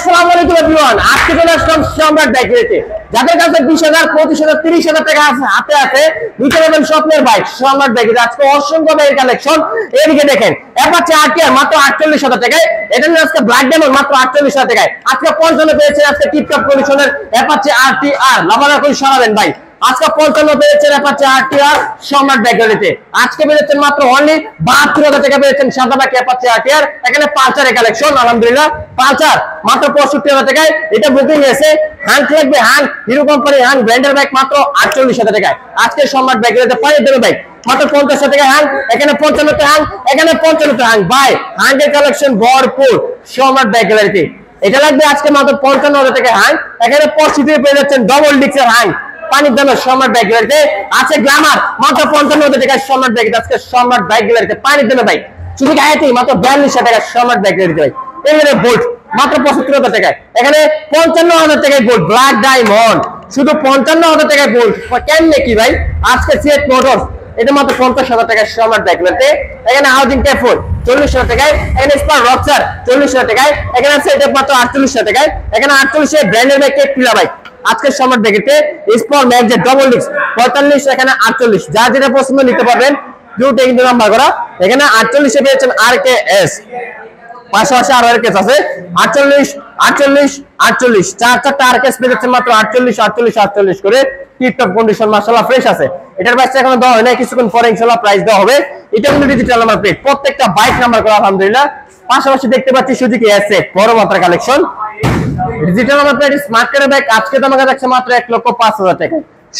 আসসালামু আলাইকুম এভরিওয়ান, আজকে চলে আসলাম সম্রাট বাইকেতে। যাদের কাছে 20,000, 25,000, 30,000 টাকা আছে হাতে আছে নিতে পারবেন স্বপ্নের বাইক সম্রাট বাইকে। আজকে অসংখ্য বাইকের কালেকশন। এদিকে দেখেন অ্যাপাচি আরটিআর মাত্র 48,000 টাকায়, এটা নিয়ে আজকে ব্ল্যাক ডায়মন্ড মাত্র 48,000 টাকায়। আজকে 55 পেয়েছেন আজকে টিপটপ কন্ডিশনের অ্যাপাচি আরটিআর। লাভারা করে সরাবেন ভাই, আজকে 55 পেয়েছেন অ্যাপাচি আরটিআর সম্রাট বাইকেতে। আজকে পেয়েছেন মাত্র অনলি 72,000 টাকা পেয়েছেন সাদা বাইক অ্যাপাচি আরটিআর। এখানে পালসারের কালেকশন আলহামদুলিল্লাহ, পালসার মাত্র 65,000 টাকায়, এটা বুকিং এসে হ্যান্ড লাগবে, হ্যান্ড হিরো কোম্পানি হ্যান্ড ব্র্যান্ডের বাইক মাত্র 48,000 টাকায়। আজকে সম্রাট বাইকেতে পাইয়ে দেবে বাইক মাত্র 50,000 টাকা হ্যান্ড, এখানে 55 হ্যান্ড, এখানে 55 হ্যান্ড। ভাই হ্যান্ডের কালেকশন ভরপুর সম্রাট বাইক গ্যালারিতে। এটা লাগবে আজকে মাত্র 55,000 টাকা হ্যান্ড, এখানে 65 পেয়ে যাচ্ছেন ডবল ডিক্সের হ্যান্ড পানির দামে সম্রাট বাইক গ্যালারিতে। আছে গ্ল্যামার মাত্র 55,000 টাকা সম্রাট বাইক। আজকে সম্রাট বাইক গ্যালারিতে পানির দামে বাইক শুধু গায়েতেই মাত্র 42,000 টাকা সম্রাট বাইক গ্যালারিতে ভাই। এখানে বোল্ট মাত্র 75,000 টাকায়, এখানে 55,000 টাকায় বোল্ট ব্ল্যাক ডায়মন্ড শুধু 55,000 টাকায় বোল্ট। কেমনে কি ভাই? আজকে সিএট মোটরস এটা মাত্র 50,000 টাকায় সম্রাট বাইক গ্যালারিতে। এখানে হাউজিং টেফোর 40,000 টাকায়, এখানে স্পার রকসার 40,000 টাকায়, এখানে আছে এটা মাত্র 48,000 টাকায়, এখানে 48 ব্র্যান্ডের বাইক পিলা বাইক আজকে সম্রাট বাইকেতে। স্পর ম্যাক্স ডবল ডিস্ক 45, এখানে 48, যা যেটা পছন্দ নিতে পারবেন। দুটো কিন্তু নাম্বার করা, এখানে 48 এ পেয়েছেন আরকেএস, পাশাপাশি আরো আরকেএস আছে 48, 48, 48, চারটা আরকেএস পেয়ে যাচ্ছেন মাত্র 48, 48, 48 করে। টিপটপ কন্ডিশন মাশাআল্লাহ ফ্রেশ আছে। এটার প্রাইস এখনো দেওয়া হয় না, কিছুক্ষণ পরে ইনশাআল্লাহ প্রাইস দেওয়া হবে। এটা কিন্তু ডিজিটাল নাম্বার প্লেট, প্রত্যেকটা বাইক নাম্বার করা আলহামদুলিল্লাহ। পাশাপাশি দেখতে পাচ্ছি সুজুকি এসএফ বড় মাত্রার collection digital number plate smart কার্ডের বাইক আজকে দাম রাখছে মাত্র 1,05,000 টাকা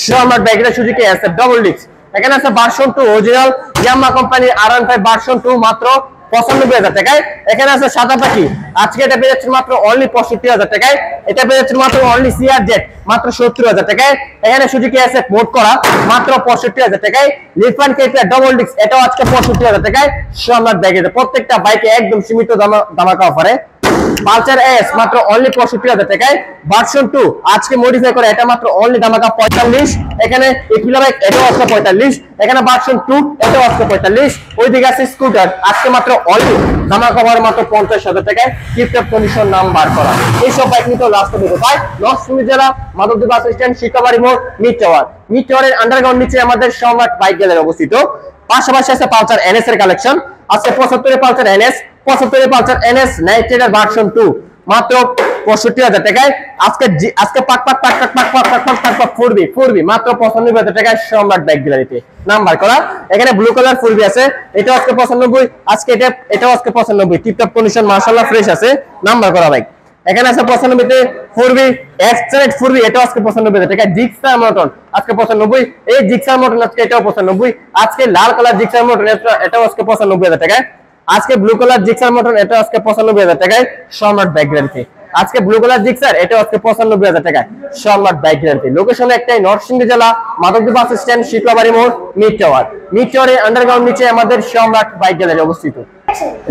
সম্রাট বাইক। এটা সুজুকি এসএফ ডবল ডিস্ক, এখানে আছে ভার্সন 2 অরিজিনাল ইয়ামাহা কোম্পানির R15 ভার্সন 2 মাত্র 95,000 টাকায়। এখানে আছে সাদা পাখি, আজকে এটা পেয়ে যাচ্ছে মাত্র অনলি 65,000 টাকায়। এটা পেয়ে যাচ্ছে মাত্র অনলি সিআরজেড মাত্র 70,000 টাকায়। এখানে সুজুকি এসএফ মোড করা মাত্র 65,000 টাকায়। লিফান কেপিআর ডবল ডিস্ক এটাও আজকে 65,000 টাকায় সম্রাট বাইকে। প্রত্যেকটা বাইকে একদম সীমিত দামাকা অফারে। পালসার এস মাত্র অনলি 65,000 টাকায় ভার্সন 2 আজকে মডিফাই করে এটা মাত্র অনলি দামাকা 45। এখানে একুলা বাইক এটাও আছে 45, এখানে ভার্সন 2 এটাও আছে 45। ওইদিকে আছে স্কুটার আজকে মাত্র অনলি দামাকা অফার মাত্র 50,000 টাকায়। টিপটপ কন্ডিশন নাম্বার করা এইসব বাইক নিতে লাস্ট দিতে পাই নরসিংদী জেলা মাধবদী বাস স্ট্যান্ড, শিকাবাড়ি মোড়, মিড টাওয়ার। মিড টাওয়ারের আন্ডারগ্রাউন্ড নিচে আমাদের সম্রাট বাইক গ্যালারি অবস্থিত। পাশাপাশি আছে পালসার এনএস এর কালেকশন। আজকে 75 পালসার এনএস, 75 পালসার এনএস নাইট্রেটার ভার্সন 2 মাত্র 65,000 টাকায়। আজকে পাক ফুরবি মাত্র 95,000 টাকায় সম্রাট বাইক গ্যালারিতে নাম্বার করা। এখানে ব্লু কালার ফুরবি আছে, এটা আজকে 95, আজকে এটাও আজকে 95। টিপটপ কন্ডিশন মাশাআল্লাহ ফ্রেশ আছে নাম্বার করা বাইক। এখানে আছে 95 তে ফুরবি এক্সট্রেট ফুরবি, এটাও আজকে 95,000 টাকা। জিক্সার মোটর আজকে 95, এই জিক্সার মোটর আজকে এটাও 95। আজকে লাল কালার জিক্সার মোটর এটাও আজকে 95,000 টাকায়। আজকে ব্লু কালার জিক্সার মোটর এটা আজকে 95,000 টাকায় সম্রাট বাইক গ্যালারিতে। আজকে ব্লু কালার জিক্সার এটা আজকে 95,000 টাকায় সম্রাট বাইক গ্যালারিতে। লোকেশন একটাই নরসিংদী জেলা মাধবদী বাস স্ট্যান্ড, শিকাবাড়ি মোড়, মিড টাওয়ার। মিড টাওয়ারের আন্ডারগ্রাউন্ড নিচে আমাদের সম্রাট বাইক গ্যালারি অবস্থিত।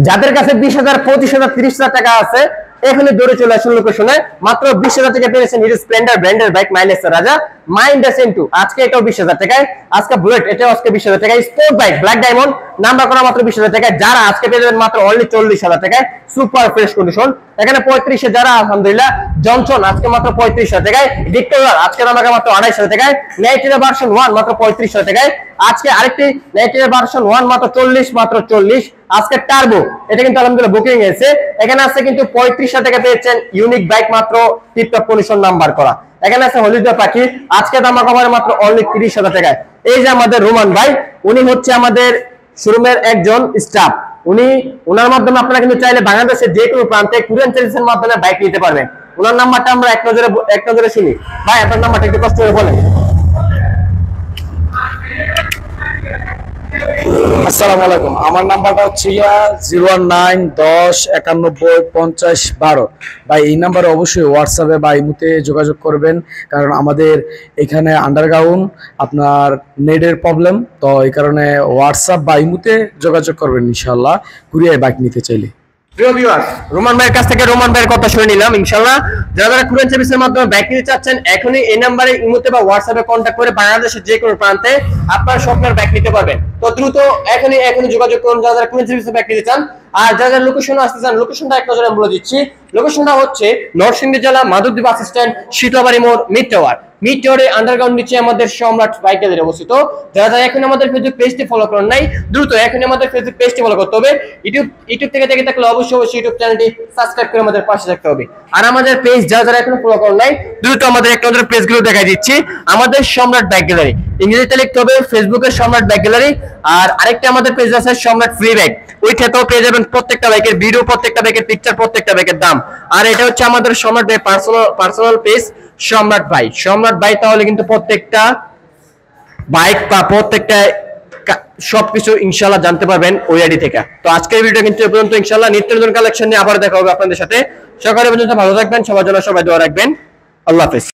যাদের কাছে 20,000, 25,000, 30,000 টাকা আছে এখানে দৌড়ে চলে আসুন লোকেশনে। মাত্র 20,000 টাকা পেয়েছেন হিরো স্প্লেন্ডার ব্র্যান্ডের বাইক মাইলেজ রাজা মাইন্ডা সেন্টু আজকে এটাও 20,000 টাকায়। আজকে বুলেট এটাও আজকে 20,000 টাকায়। Sport bike black diamond number করা মাত্র 20,000 টাকায়। যারা আজকে পেয়ে যাবেন মাত্র অনলি 40,000 টাকায় সুপার ফ্রেশ কন্ডিশন। এখানে 35 যারা আলহামদুলিল্লাহ জনসন আজকে মাত্র 35,000 টাকায়। ডিক্টোরার আজকে দাম মাত্র 28,000 টাকায়। নাইট্রেটার ভার্সন 1 মাত্র 35,000 টাকায়। আজকে আরেকটি নাইট্রেটার ভার্সন 1 মাত্র 40, মাত্র 40। আজকে টার্বো এটা কিন্তু আলহামদুলিল্লাহ বুকিং হয়েছে। এখানে আছে কিন্তু 35,000 টাকা পেয়েছেন ইউনিক বাইক মাত্র টিপটপ কন্ডিশন নাম্বার করা। এখানে আছে হলিডে পাখি আজকে দাম কমার মাত্র অনলি 30,000 টাকায়। এই যে আমাদের রোমান ভাই, উনি হচ্ছে আমাদের শোরুমের একজন স্টাফ। ওনার মাধ্যমে আপনারা কিন্তু চাইলে বাংলাদেশের যে কোনো প্রান্তে কুরিয়ার সার্ভিসের মাধ্যমে বাইক নিতে পারবেন। ওনার নাম্বারটা আমরা এক নজরে শুনি। ভাই আপনার নাম্বারটা একটু কষ্ট করে বলেন। আসসালামু আলাইকুম, আমার নাম্বারটা হচ্ছে 019110915012। ভাই এই নাম্বারে অবশ্যই হোয়াটসঅ্যাপে বা ইমোতে যোগাযোগ করবেন, কারণ আমাদের এখানে আন্ডারগ্রাউন্ড আপনার নেটের প্রবলেম, তো এই কারণে হোয়াটসঅ্যাপ বা ইমোতে যোগাযোগ করবেন ইনশাআল্লাহ কুরিয়ার বাইক নিতে চাইলে। প্রিয় ভিউয়ার্স, রোমান ভাইয়ের কাছ থেকে রোমান ভাইয়ের কথা শুনে নিলাম। ইনশাআল্লাহ যারা কুরিয়ার সার্ভিসের মাধ্যমে বাইক নিতে চাচ্ছেন এখনই এই নাম্বারে ইমোতে বা হোয়াটসঅ্যাপে কন্টাক্ট করে বাংলাদেশের যে কোনো প্রান্তে আপনার স্বপ্নের বাইক নিতে পারবেন। তো দ্রুত এখনই যোগাযোগ করুন যারা যারা কোন সার্ভিসে ব্যাগ নিতে চান। আর যারা যারা লোকেশনে আসতে চান, লোকেশনটা এক নজরে বলে দিচ্ছি। লোকেশনটা হচ্ছে নরসিংদী জেলা মাধবদী বাস স্ট্যান্ড, শীতলাবাড়ি মোড়, মিড টাওয়ার। মিড টাওয়ারে আন্ডারগ্রাউন্ড নিচে আমাদের সম্রাট বাইক গ্যালারি অবস্থিত। যারা যারা এখন আমাদের ফেসবুক পেজটি ফলো করেন নাই, দ্রুত এখনই আমাদের ফেসবুক পেজটি ফলো করতে হবে। ইউটিউব থেকে দেখে থাকলে অবশ্যই ইউটিউব চ্যানেলটি সাবস্ক্রাইব করে আমাদের পাশে থাকতে হবে। আর আমাদের পেজ যারা যারা এখনো ফলো করেন নাই, দ্রুত আমাদের এক নজরে পেজগুলো দেখাই দিচ্ছি। আমাদের সম্রাট বাইক গ্যালারি, ইংরেজিতে লিখতে হবে ফেসবুকের সম্রাট বাইক গ্যালারি। আর আরেকটা আমাদের পেজ আছে সম্রাট ফ্রি বাইক, ওইটাতেও পেয়ে যাবেন প্রত্যেকটা বাইকের ভিডিও, প্রত্যেকটা বাইকের পিকচার, প্রত্যেকটা বাইকের দাম। আর এটা হচ্ছে আমাদের সম্রাট ভাই পার্সোনাল পেজ সম্রাট ভাই তাহলে কিন্তু প্রত্যেকটা বাইক বা প্রত্যেকটা সবকিছু ইনশাআল্লাহ জানতে পারবেন ওই আইডি থেকে। তো আজকের ভিডিও কিন্তু এই পর্যন্ত। ইনশাআল্লাহ নিত্য নতুন কালেকশন নিয়ে আবার দেখা হবে আপনাদের সাথে। সকালে পর্যন্ত ভালো থাকবেন, সবার জন্য সবাই দোয়া রাখবেন। আল্লাহ হাফেজ।